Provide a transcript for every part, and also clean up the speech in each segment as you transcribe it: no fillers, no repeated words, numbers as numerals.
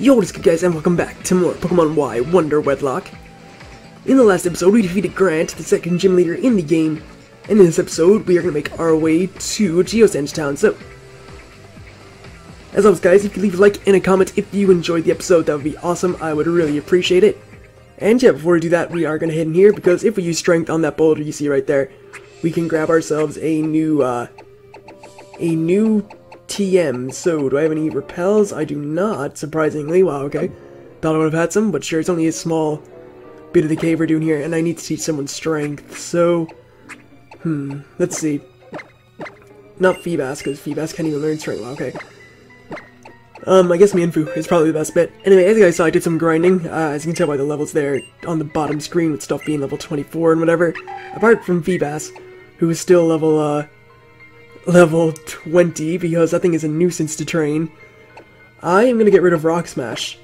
Yo, what is good, guys, and welcome back to more Pokemon Y WonderWedlocke. In the last episode, we defeated Grant, the second gym leader in the game, and in this episode, we are going to make our way to Geosenge Town. So, as always, guys, if you could leave a like and a comment if you enjoyed the episode, that would be awesome. I would really appreciate it. And yeah, before we do that, we are going to head in here, because if we use Strength on that boulder you see right there, we can grab ourselves a new TM. So, do I have any repels? I do not, surprisingly. Wow, okay. Thought I would have had some, but sure, it's only a small bit of the cave we're doing here, and I need to teach someone Strength, so... let's see. Not Feebas, because Feebas can't even learn Strength. Wow, okay. I guess Mienfoo is probably the best bet. Anyway, as you guys saw, I did some grinding, as you can tell by the levels there on the bottom screen, with stuff being level 24 and whatever. Apart from Feebas, who is still level 20, because that thing is a nuisance to train. I am gonna get rid of Rock Smash.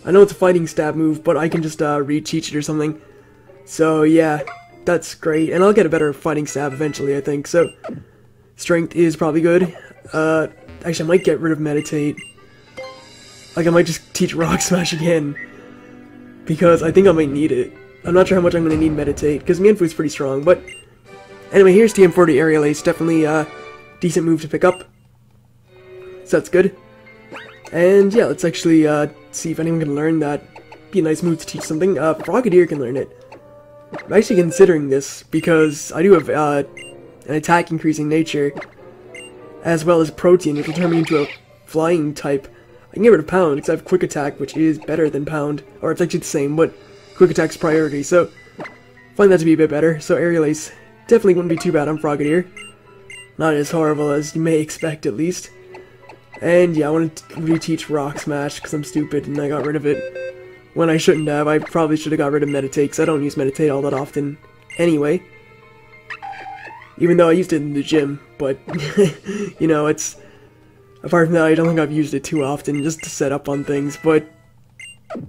I know it's a fighting stab move, but I can just re-teach it or something. So yeah, that's great, and I'll get a better fighting stab eventually, I think. So Strength is probably good. Actually, I might get rid of Meditate. Like, I might just teach Rock Smash again, because I think I might need it. I'm not sure how much I'm gonna need Meditate, because Mienfoo is pretty strong, but anyway, here's TM40 Aerial Ace. Definitely a decent move to pick up. So that's good. And yeah, let's actually see if anyone can learn that. Be a nice move to teach something. Frogadier can learn it. I'm actually considering this because I do have an attack increasing nature, as well as Protein, which will turn me into a flying type. I can get rid of Pound because I have Quick Attack, which is better than Pound. Or it's actually the same, but Quick Attack's priority. So find that to be a bit better. So Aerial Ace definitely wouldn't be too bad on Frogadier. Not as horrible as you may expect, at least. And yeah, I wanted to reteach Rock Smash because I'm stupid and I got rid of it when I shouldn't have. I probably should have got rid of Meditate because I don't use Meditate all that often anyway. Even though I used it in the gym, but you know, it's... Apart from that, I don't think I've used it too often just to set up on things, but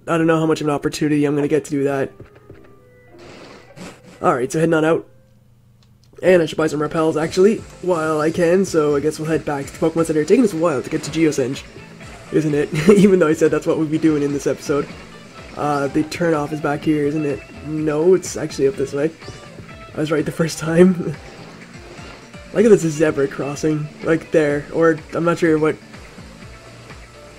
I don't know how much of an opportunity I'm going to get to do that. Alright, so heading on out. And I should buy some repels, actually, while I can, so I guess we'll head back to the Pokemon Center. Taking us a while to get to Geosenge, isn't it? Even though I said that's what we'd be doing in this episode. The turn-off is back here, isn't it? No, it's actually up this way. I was right the first time. Like if it's a zebra crossing, like there, or I'm not sure what...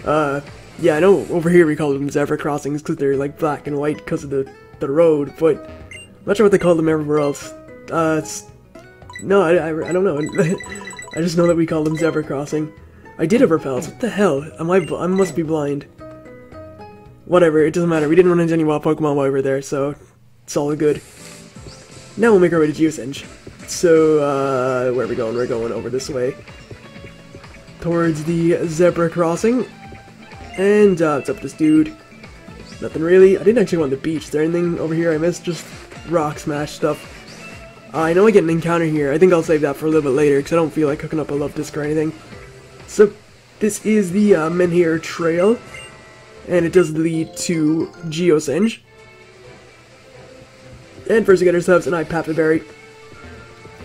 yeah, I know over here we call them zebra crossings because they're like black and white because of the road, but I'm not sure what they call them everywhere else. No, I don't know. I just know that we call them zebra crossing. I did have repels. What the hell? I must be blind. Whatever, it doesn't matter. We didn't run into any wild Pokemon while we were there, so it's all good. Now we'll make our way to Geosenge. So, where are we going? We're going over this way. Towards the zebra crossing. And, what's up with this dude? Nothing really. I didn't actually want the beach. Is there anything over here I missed? Just Rock Smash stuff. I know I get an encounter here. I think I'll save that for a little bit later, because I don't feel like hooking up a love disc or anything. So, this is the Menhir Trail. And it does lead to Geosenge. And first we get ourselves an Ipapa Berry.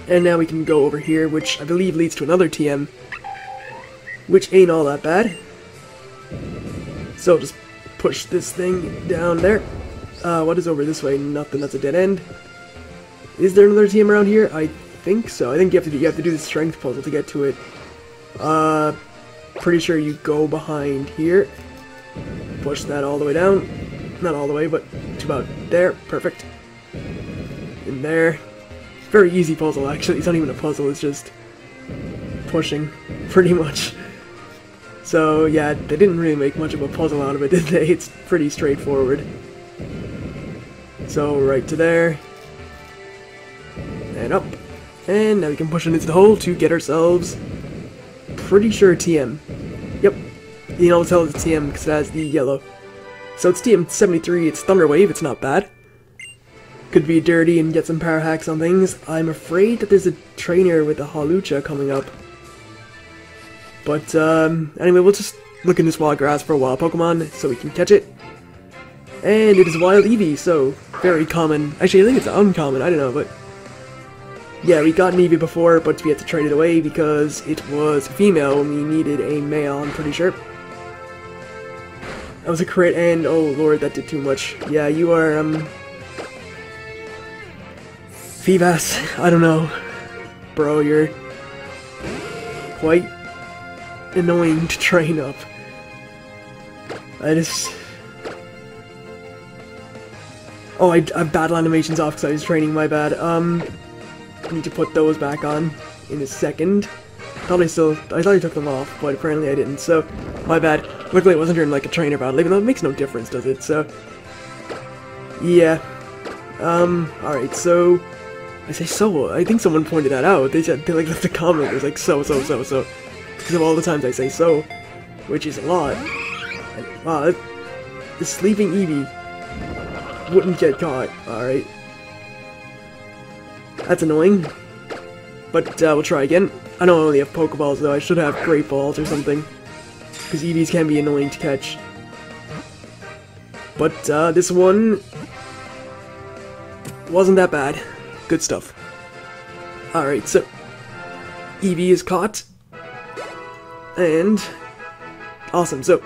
And now we can go over here, which I believe leads to another TM. Which ain't all that bad. So just push this thing down there. What is over this way? Nothing, that's a dead end. Is there another TM around here? I think so. I think you have to do the Strength puzzle to get to it. Pretty sure you go behind here. Push that all the way down. Not all the way, but to about there. Perfect. In there. Very easy puzzle, actually. It's not even a puzzle, it's just pushing, pretty much. So, yeah, they didn't really make much of a puzzle out of it, did they? It's pretty straightforward. So, right to there. And up. And now we can push it into the hole to get ourselves, pretty sure, TM. Yep. You can always tell it's TM because it has the yellow. So it's TM73, it's Thunder Wave, it's not bad. Could be dirty and get some power hacks on things. I'm afraid that there's a trainer with a Hawlucha coming up. But, anyway, we'll just look in this wild grass for a wild Pokemon so we can catch it. And it is Wild Eevee, so very common. Actually, I think it's uncommon, I don't know, but... Yeah, we got an Eevee before, but we had to trade it away because it was female and we needed a male, I'm pretty sure. That was a crit, and oh lord, that did too much. Yeah, you are, Feebas, I don't know. Bro, you're quite annoying to train up. I just... Oh, I battle animations off because I was training, my bad. I need to put those back on in a second. I thought I took them off, but apparently I didn't, so my bad. Luckily it wasn't during like a trainer battle, even though it makes no difference, does it? So, yeah. Alright, so... I say so. I think someone pointed that out. They like left a comment. It was like so. Because of all the times I say so, which is a lot. And, wow, the sleeping Eevee wouldn't get caught. Alright. That's annoying. But we'll try again. I don't only have Pokeballs though. I should have Great Balls or something. Because Eevees can be annoying to catch. But this one wasn't that bad. Good stuff. Alright, so Eevee is caught. And awesome. So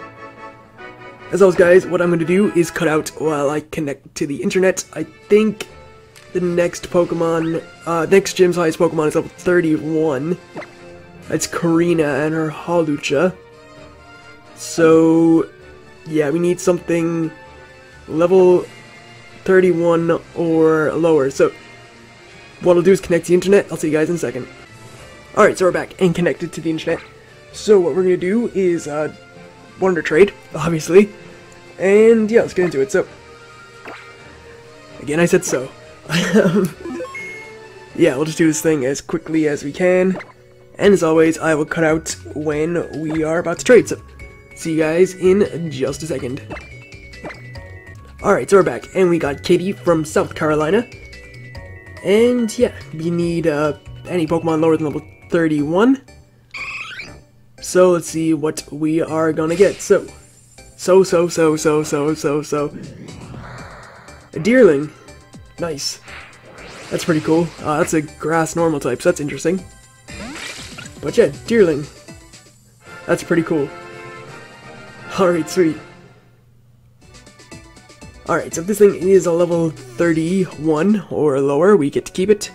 as always, guys, what I'm going to do is cut out while I connect to the internet. I think the next Pokemon, next gym's highest Pokemon is level 31. That's Korrina and her Hawlucha. So yeah, we need something level 31 or lower. So what I'll do is connect to the internet. I'll see you guys in a second. Alright, so we're back and connected to the internet. So what we're going to do is Wonder Trade, obviously. And yeah, let's get into it. So, again I said so. Yeah, we'll just do this thing as quickly as we can. And as always, I will cut out when we are about to trade. So, see you guys in just a second. Alright, so we're back. And we got Katie from South Carolina. And yeah, we need any Pokemon lower than level 31. So let's see what we are gonna get. So a Deerling. Nice. That's pretty cool. That's a grass normal type, so that's interesting. But yeah, Deerling. That's pretty cool. Alright, sweet. Alright, so if this thing is a level 31 or lower, we get to keep it.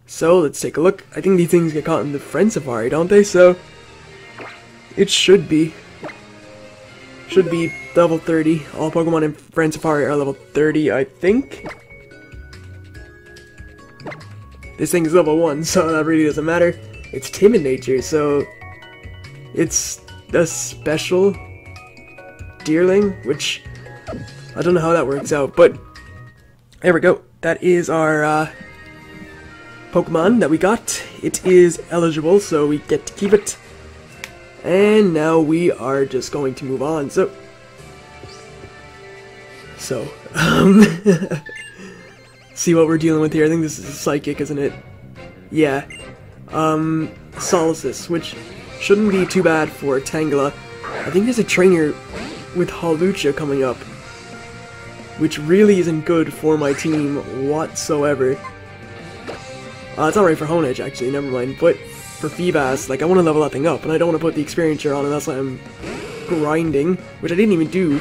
So, let's take a look. I think these things get caught in the Friend Safari, don't they? So, it should be. Should be level 30. All Pokemon in Friend Safari are level 30, I think. This thing is level 1, so that really doesn't matter. It's timid nature, so it's a special Deerling, which I don't know how that works out, but there we go. That is our Pokemon that we got. It is eligible, so we get to keep it. And now we are just going to move on. So see what we're dealing with here. I think this is a Psychic, isn't it? Yeah. Solaces, which shouldn't be too bad for Tangela. I think there's a trainer with Hawlucha coming up, which really isn't good for my team whatsoever. It's alright for Honedge, actually, never mind. But for Feebas, like, I want to level that thing up, and I don't want to put the experience share on, and that's why I'm grinding, which I didn't even do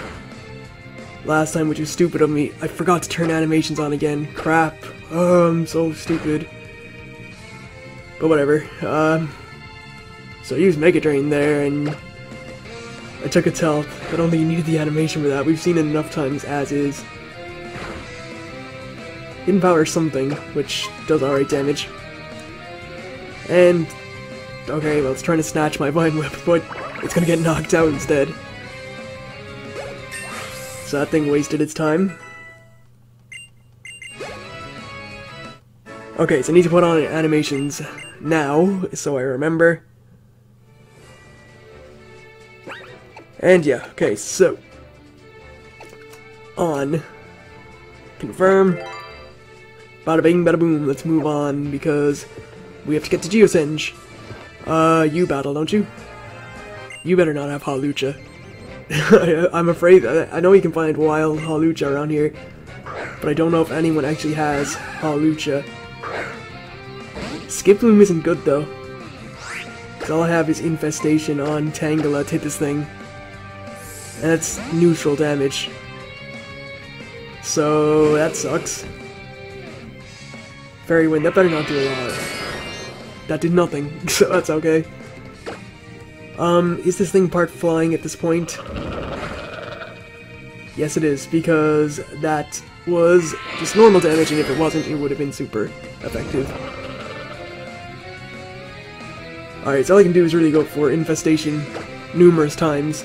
last time, which was stupid of me. I forgot to turn animations on again. Crap. Oh, I'm so stupid. But whatever. So I used Mega Drain there, and I took its health. I don't think you needed the animation for that. We've seen it enough times as is. Hidden Power something, which does alright damage. And okay, well, it's trying to snatch my Vine Whip, but it's gonna get knocked out instead. So that thing wasted its time. Okay, so I need to put on animations now, so I remember. And yeah, okay, so on. Confirm. Bada bing, bada boom, let's move on, because we have to get to Geosenge. You battle, don't you? You better not have Hawlucha. I'm afraid, I know you can find wild Hawlucha around here, but I don't know if anyone actually has Hawlucha. Skiploom isn't good though, because all I have is Infestation on Tangela to hit this thing. And it's neutral damage. So that sucks. Fairy Wind, that better not do a lot. That did nothing, so that's okay. Is this thing part flying at this point? Yes it is, because that was just normal damage, and if it wasn't, it would have been super effective. Alright, so all I can do is really go for Infestation numerous times.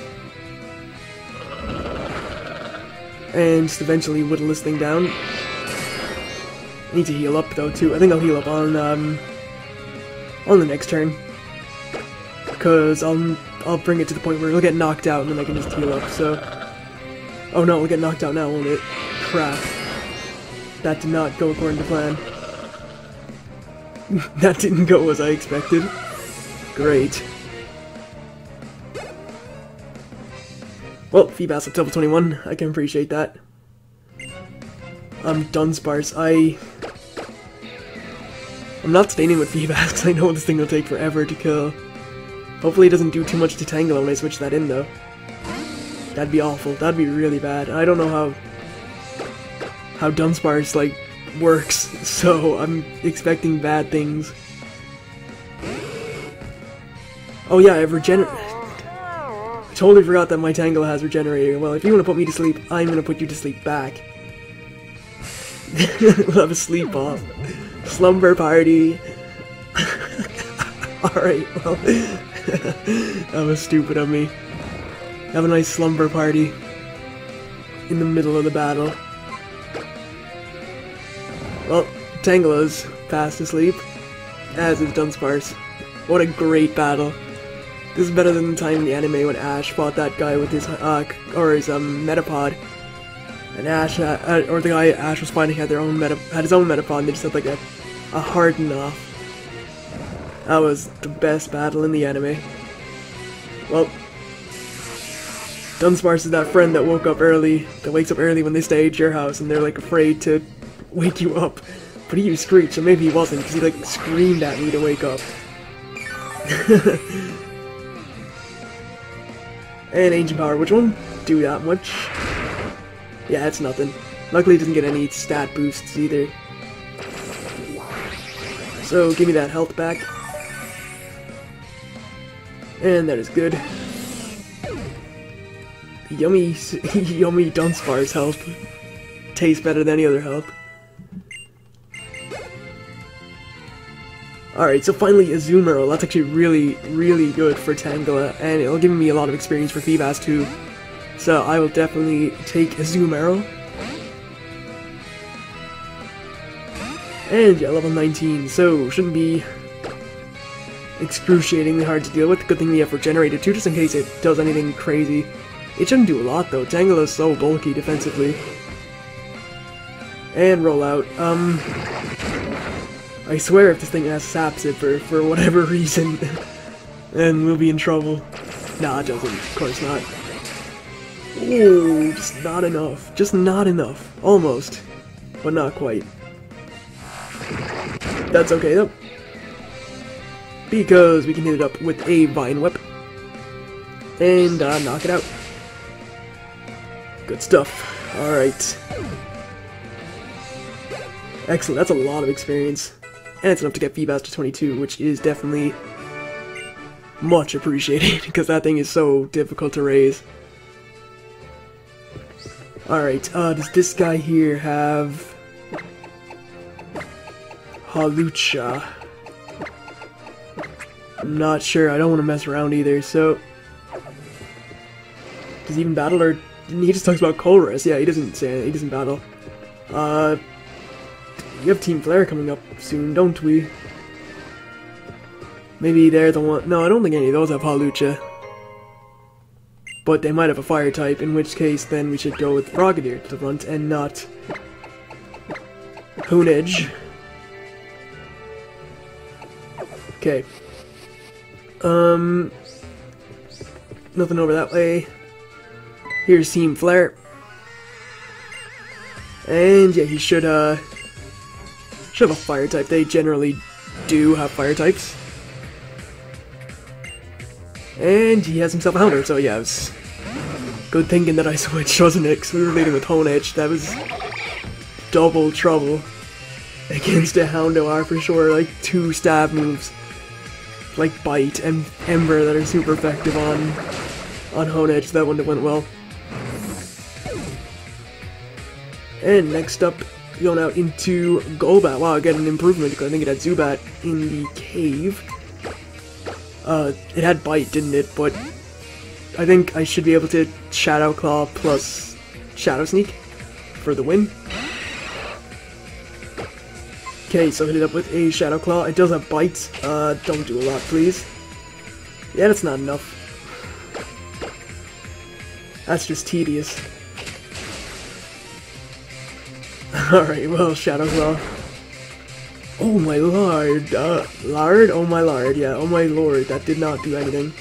And just eventually whittle this thing down. I need to heal up though too. I think I'll heal up on the next turn. Because I'll bring it to the point where it'll get knocked out and then I can just heal up, so... Oh no, it'll get knocked out now, won't it? Crap. That did not go according to plan. That didn't go as I expected. Great. Well, Feebas up to level 21, I can appreciate that. Dunsparce, I'm not staying with Feebas because I know this thing will take forever to kill. Hopefully it doesn't do too much to Tangela when I switch that in though. That'd be awful, that'd be really bad. I don't know how Dunsparce, like, works, so I'm expecting bad things. Oh yeah, I have I totally forgot that my Tangela has Regenerator. Well, if you want to put me to sleep, I'm going to put you to sleep back. We'll have a sleep off. Slumber party. Alright, well, that was stupid of me. Have a nice slumber party in the middle of the battle. Well, Tangela's fast asleep, as is Dunsparce. What a great battle. This is better than the time in the anime when Ash fought that guy with his, Metapod. And Ash, or the guy Ash was fighting had his own Metapod, and they just had like a harden off. That was the best battle in the anime. Well, Dunsparce is that friend that wakes up early when they stay at your house and they're like afraid to wake you up. But he used Screech, so maybe he wasn't, because he like screamed at me to wake up. And Ancient Power, which won't do that much. Yeah, it's nothing. Luckily it doesn't get any stat boosts either. So give me that health back. And that is good. Yummy, yummy Dunsparce health. Tastes better than any other health. Alright, so finally Azumarill. That's actually really, really good for Tangela, and it'll give me a lot of experience for Feebas too. So I will definitely take Azumarill. And yeah, level 19, so shouldn't be excruciatingly hard to deal with. Good thing we have Regenerated too, just in case it does anything crazy. It shouldn't do a lot though. Tangela is so bulky defensively. And roll out. I swear if this thing has Sap Zipper for whatever reason, then we'll be in trouble. Nah, it doesn't. Of course not. Ooh, just not enough. Just not enough. Almost. But not quite. That's okay though. Because we can hit it up with a Vine Whip. And knock it out. Good stuff. Alright. Excellent, that's a lot of experience. And it's enough to get Feebas to 22, which is definitely much appreciated, because that thing is so difficult to raise. Alright, does this guy here have Hawlucha? I'm not sure, I don't want to mess around either, so... Does he even battle, or... He just talks about Colress. Yeah, he doesn't say it, he doesn't battle. We have Team Flare coming up soon, don't we? Maybe they're the one... No, I don't think any of those have Hawlucha. But they might have a fire type, in which case then we should go with Frogadier to the front and not Hoonage. Okay. Nothing over that way. Here's Team Flare. And yeah, he should have a fire type. They generally do have fire types. And he has himself a Houndour, so yeah, Good thinking that I switched, wasn't it? Because we were leading with Honedge. That was double trouble against a Houndour for sure. Like 2 stab moves, like Bite and Ember, that are super effective on Honedge. That wouldn't have went well. And next up, going out into Golbat. Wow, I got an improvement because I think it had Zubat in the cave. It had Bite, didn't it? But I think I should be able to Shadow Claw plus Shadow Sneak for the win. Okay, so hit it up with a Shadow Claw. It does have Bite. Don't do a lot, please. Yeah, that's not enough. That's just tedious. Alright, well, Shadow Claw. Oh my lord, lard? Oh my lord, yeah, oh my lord, that did not do anything.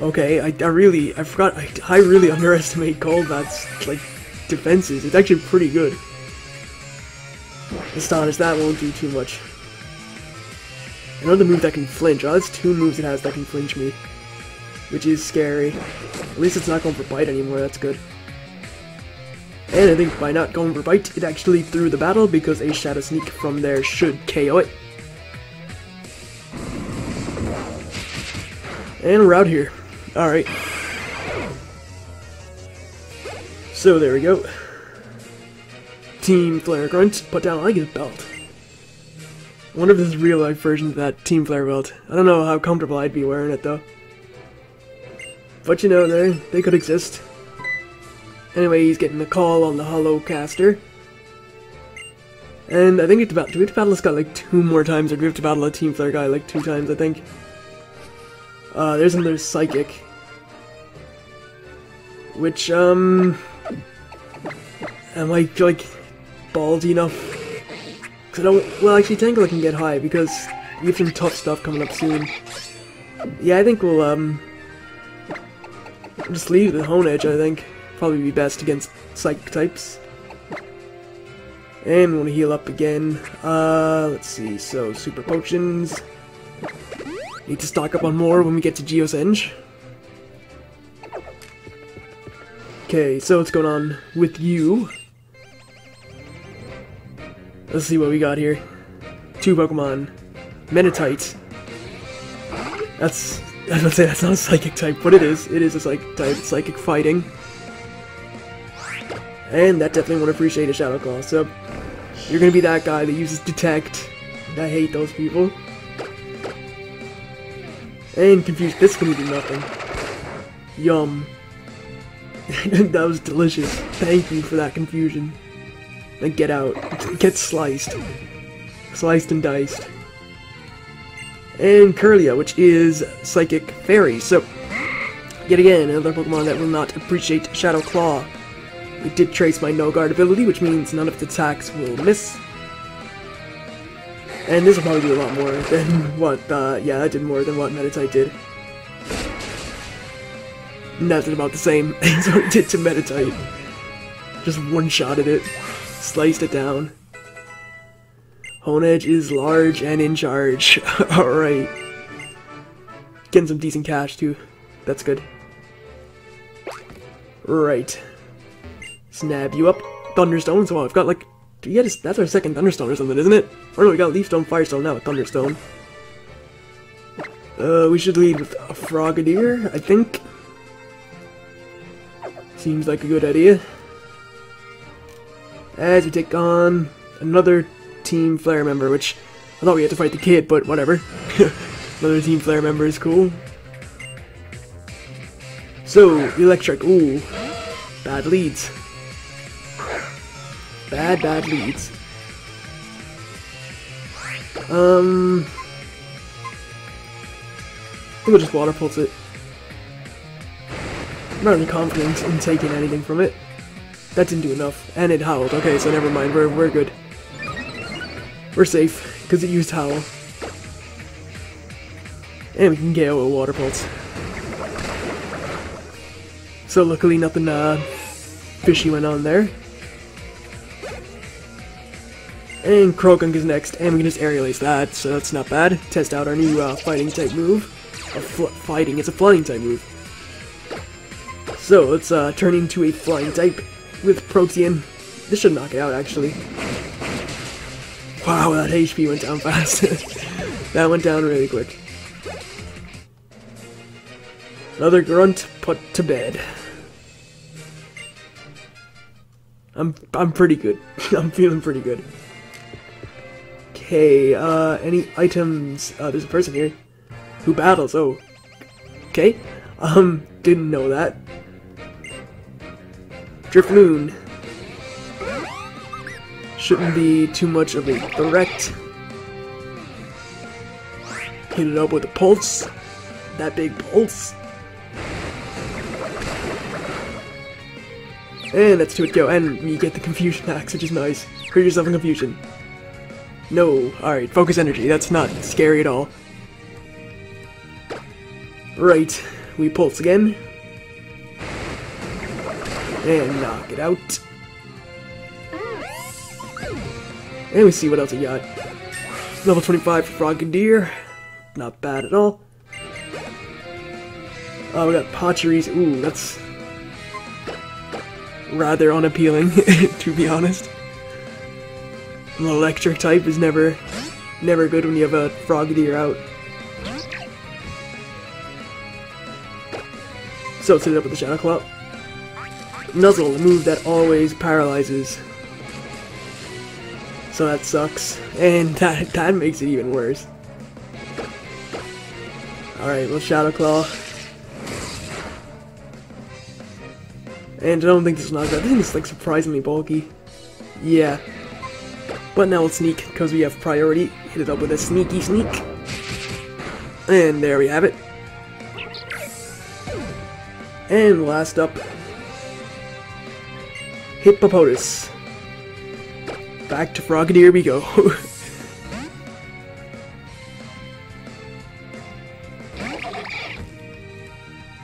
Okay, I really underestimate Golbat's, like, defenses. It's actually pretty good. Astonish, that won't do too much. Another move that can flinch. Oh, that's 2 moves it has that can flinch me, which is scary. At least it's not going for Bite anymore, that's good. And I think by not going for Bite, it actually threw the battle because a Shadow Sneak from there should KO it. And we're out here. Alright. So there we go. Team Flare Grunt, put down like his belt. I wonder if this is real life version of that Team Flare belt. I don't know how comfortable I'd be wearing it though. But you know, they could exist. Anyway, he's getting a call on the Hollow Caster. And I think do we have to battle this guy like 2 more times, or do we have to battle a Team Flare guy like 2 times, I think? There's another Psychic. Which, am I, like, ballsy enough? Cause I don't, well, actually, Tangle can get high, because we have some tough stuff coming up soon. Yeah, I think we'll, just leave the Honedge, I think. Probably be best against Psychic types. And we want to heal up again. Let's see, so Super Potions. Need to stock up on more when we get to Geosenge. Okay, so what's going on with you? Let's see what we got here. 2 Pokemon. Meditite. I was gonna say that's not a Psychic type, but it is. It is a Psychic type. It's Psychic Fighting. And that definitely won't appreciate a Shadow Claw, so you're gonna be that guy that uses Detect. I hate those people. And Confuse, this can do nothing. Yum. That was delicious. Thank you for that confusion. Then get out. Get sliced. Sliced and diced. And Kirlia, which is Psychic Fairy, so yet again, another Pokemon that will not appreciate Shadow Claw. It did trace my no guard ability, which means none of its attacks will miss. And this will probably do a lot more than what, yeah, that did more than what Meditite did. And that did about the same as what it did to Meditite. Just one-shotted it, sliced it down. Honedge is large and in charge. Alright. Getting some decent cash, too. That's good. Right. Snap you up. Thunderstone. So I've got like, yeah, that's our second Thunderstone or something, isn't it? Or no, we got Leaf Stone, Firestone, now a Thunderstone. We should lead with a Frogadier, I think. Seems like a good idea. As we take on another Team Flare member, which I thought we had to fight the kid, but whatever. Another Team Flare member is cool. So, Electric, ooh. Bad leads. Bad leads. I think we'll just Water Pulse it. I'm not really confident in taking anything from it. That didn't do enough. And it howled. Okay, so never mind. We're good. We're safe, because it used Howl. And we can KO a Water Pulse. So luckily nothing fishy went on there. And Croagunk is next, and we can just Aerial Ace that, so that's not bad. Test out our new fighting type move. fighting. It's a flying type move. So let's turn into a flying type with Protean. This should knock it out, actually. Wow, that HP went down fast. That went down really quick. Another grunt put to bed. I'm pretty good. I'm feeling pretty good. Okay, any items? There's a person here who battles. Oh, okay. Didn't know that. Drift Moon. Shouldn't be too much of a threat. Hit it up with a pulse. That big pulse. And that's 2 go. And we get the Confusion Axe, which is nice. Hurt yourself in confusion. No. Alright, focus energy. That's not scary at all. Right. We pulse again. And knock it out. And we see what else we got. Level 25 for Frogadier. Not bad at all. Oh, we got Potcheries. Ooh, that's rather unappealing, to be honest. An electric type is never good when you have a Frogadier out. So let's hit it up with the Shadow Claw. Nuzzle, a move that always paralyzes. So that sucks. And that makes it even worse. Alright, well, Shadow Claw. And I don't think this is not good. I think it's like surprisingly bulky. Yeah. But now we'll sneak because we have priority. Hit it up with a sneaky sneak. And there we have it. And last up, Hippopotas. Back to Frogadier we go.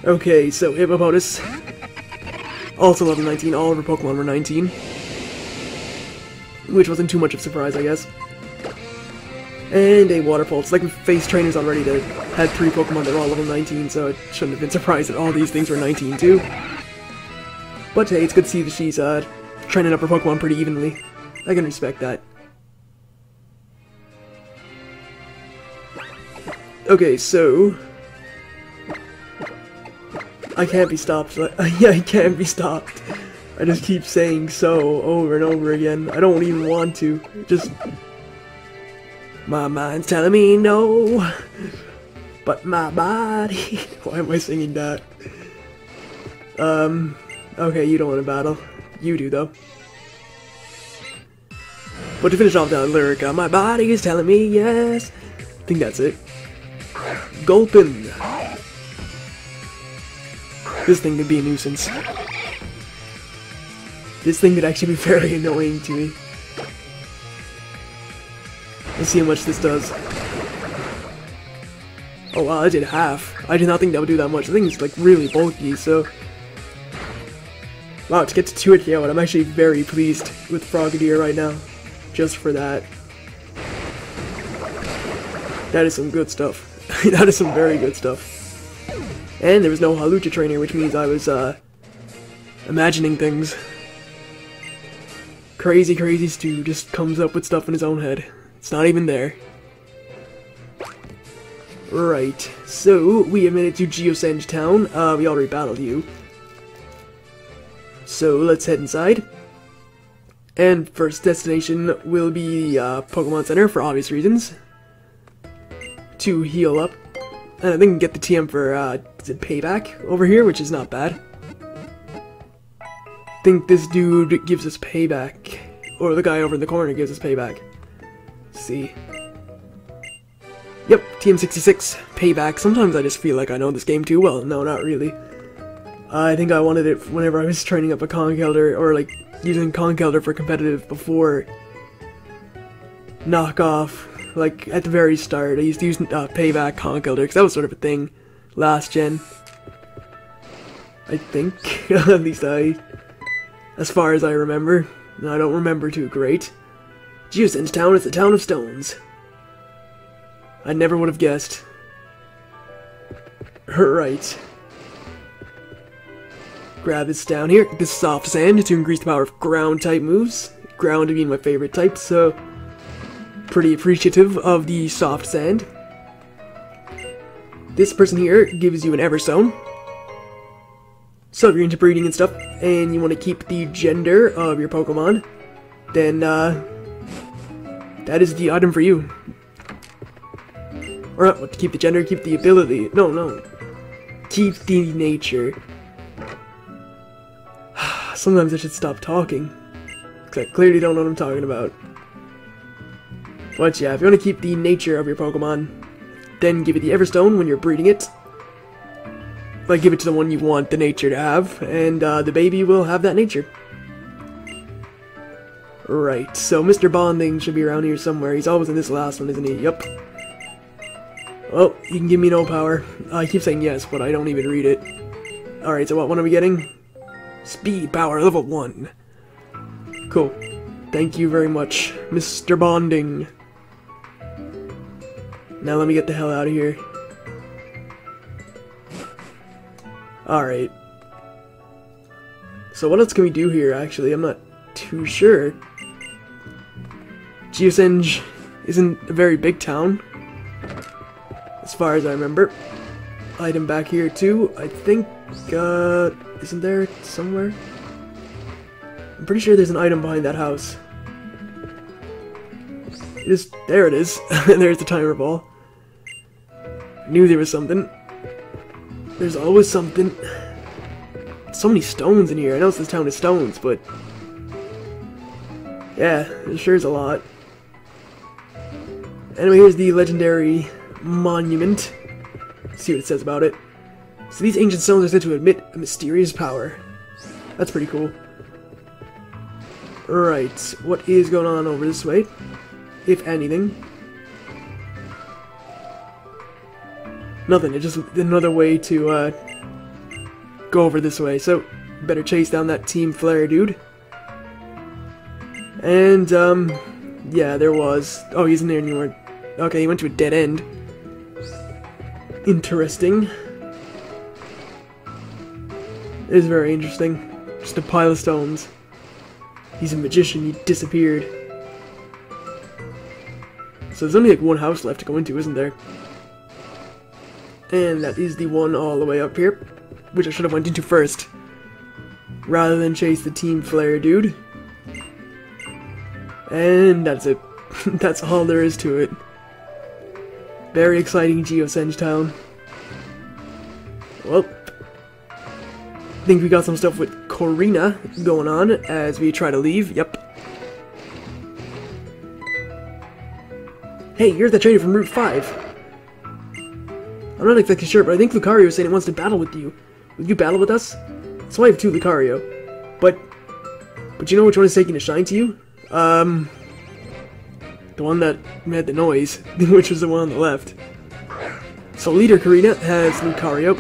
Okay, so Hippopotas. Also level 19, all of our Pokemon were 19. Which wasn't too much of a surprise, I guess. And a Water Pulse. Like, we faced trainers already that had 3 Pokemon that were all level 19, so it shouldn't have been surprised that all these things were 19 too. But hey, it's good to see that she's training up her Pokemon pretty evenly. I can respect that. Okay, so I can't be stopped. Yeah, I can't be stopped. I just keep saying so over and over again. I don't even want to. Just my mind's telling me no, but my body. Why am I singing that? Okay, you don't want to battle. You do though. But to finish off that lyric, my body is telling me yes. I think that's it. Gulpin. This thing could be a nuisance. This thing could actually be very annoying to me. Let's see how much this does. Oh wow, I did half. I did not think that would do that much. I think it's like really bulky, so wow, to get to 2 KO, and I'm actually very pleased with Frogadier right now. Just for that. That is some good stuff. That is some very good stuff. And there was no Halucha trainer, which means I was imagining things. Crazy, crazy Stu just comes up with stuff in his own head. It's not even there. Right, so we have made it to Geosenge Town. We already battled you. So let's head inside. And first destination will be Pokemon Center for obvious reasons. To heal up. And I think we can get the TM for is it Payback over here, which is not bad. I think this dude gives us Payback. Or the guy over in the corner gives us Payback. Let's see. Yep, TM66, Payback. Sometimes I just feel like I know this game too well. No, not really. I think I wanted it whenever I was training up a Conkeldurr, or like using Conkeldurr for competitive before knockoff. Like at the very start, I used to use Payback Conkeldurr because that was sort of a thing last gen. I think, at least as far as I remember. And I don't remember too great. Geosenge Town is the town of stones. I never would have guessed. Right. Grab this down here. This soft sand to increase the power of ground type moves. Ground being my favorite type, so pretty appreciative of the soft sand. This person here gives you an Everstone. So if you're into breeding and stuff, and you want to keep the gender of your Pokemon, then that is the item for you. Or not, to keep the gender, keep the ability. No. Keep the nature. Sometimes I should stop talking, because I clearly don't know what I'm talking about. But yeah, if you want to keep the nature of your Pokemon, then give it the Everstone when you're breeding it. Like, give it to the one you want the nature to have, and the baby will have that nature. Right, so Mr. Bonding should be around here somewhere. He's always in this last one, isn't he? Yup. Oh, you can give me no power. I keep saying yes, but I don't even read it. Alright, so what one are we getting? Speed power level 1. Cool. Thank you very much, Mr. Bonding. Now let me get the hell out of here. Alright. So what else can we do here, actually? I'm not too sure. Geosenge isn't a very big town, as far as I remember. Item back here too, I think, isn't there somewhere? I'm pretty sure there's an item behind that house. There it is. There's the timer ball. I knew there was something. There's always something. So many stones in here. I know this town is stones, but yeah, there sure is a lot. Anyway, here's the legendary monument. Let's see what it says about it. So these ancient stones are said to emit a mysterious power. That's pretty cool. Right, what is going on over this way, if anything? Nothing, it's just another way to go over this way, so better chase down that Team Flare dude. And, yeah, there was... Oh, he's in there anymore. Okay, he went to a dead end. Interesting. It is very interesting. Just a pile of stones. He's a magician, he disappeared. So there's only like one house left to go into, isn't there? And that is the one all the way up here, which I should have went into first, rather than chase the Team Flare dude. And that's it. That's all there is to it. Very exciting Geosenge town. Well, I think we got some stuff with Korrina going on as we try to leave. Yep. Hey, you're the trader from Route 5. I'm not exactly sure, but I think Lucario said it wants to battle with you. Will you battle with us? So I have 2 Lucario. But you know which one is taking a shine to you? The one that made the noise, which was the one on the left. So leader Korrina has Lucario.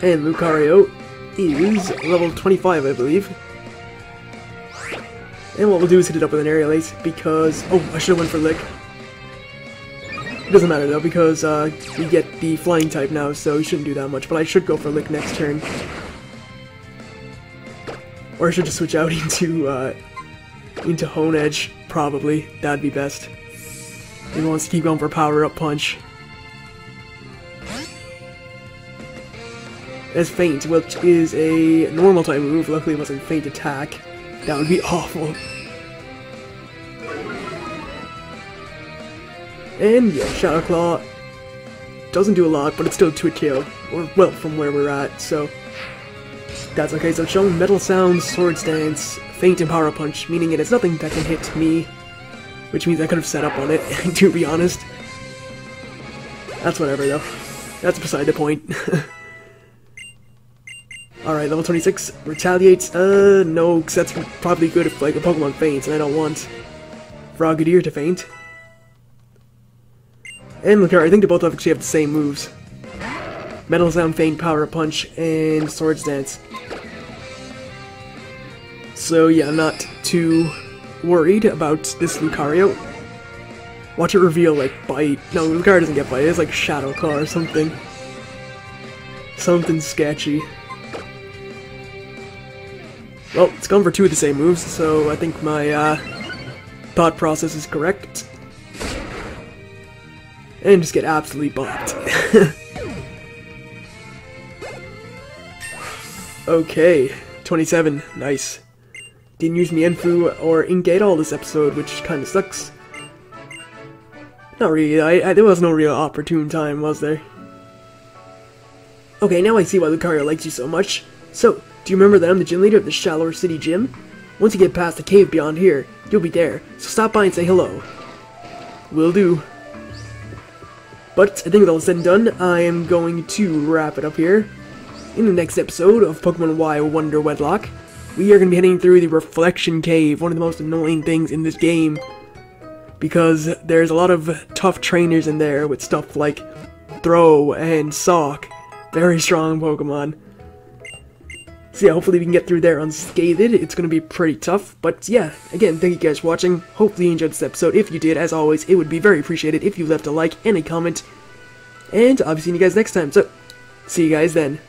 And Lucario is level 25, I believe. And what we'll do is hit it up with an aerial ace because... Oh, I should have went for Lick. It doesn't matter though, because we get the flying type now, so we shouldn't do that much. But I should go for Lick next turn. Or I should just switch out into Hone Edge, probably. That'd be best. He wants to keep going for Power Up Punch. As Feint, which is a normal type move. Luckily it wasn't Feint Attack. That would be awful. And yeah, Shadow Claw doesn't do a lot, but it's still to a kill. Or, well, from where we're at, so that's okay. So it's showing Metal Sound, Sword Stance, Feint, and Power Punch, meaning it has nothing that can hit me, which means I could have set up on it, to be honest. That's whatever, though. That's beside the point. Alright, level 26. Retaliates? No, because that's probably good if, like, a Pokemon faints, and I don't want Frogadier to faint. And Lucario, I think they both actually have the same moves. Metal Sound, Feint, Power Punch, and Sword Stance. So yeah, I'm not too worried about this Lucario. Watch it reveal, like, Bite. No, Lucario doesn't get Bite, it's like Shadow Claw or something. Something sketchy. Well, it's gone for 2 of the same moves, so I think my thought process is correct. And just get absolutely bopped. Okay, 27, nice. Didn't use Mienfu or Inkay at all this episode, which kinda sucks. Not really, there was no real opportune time, was there? Okay, now I see why Lucario likes you so much. So, do you remember that I'm the gym leader of the Shallower City Gym? Once you get past the cave beyond here, you'll be there, so stop by and say hello. Will do. But, I think with all said and done, I am going to wrap it up here. In the next episode of Pokemon Y WonderWedlocke, we are going to be heading through the Reflection Cave, one of the most annoying things in this game. Because there's a lot of tough trainers in there with stuff like Throw and Sock. Very strong Pokemon. So yeah, hopefully we can get through there unscathed. It's going to be pretty tough. But yeah, again, thank you guys for watching. Hopefully you enjoyed this episode. If you did, as always, it would be very appreciated if you left a like and a comment. And I'll be seeing you guys next time. So, see you guys then.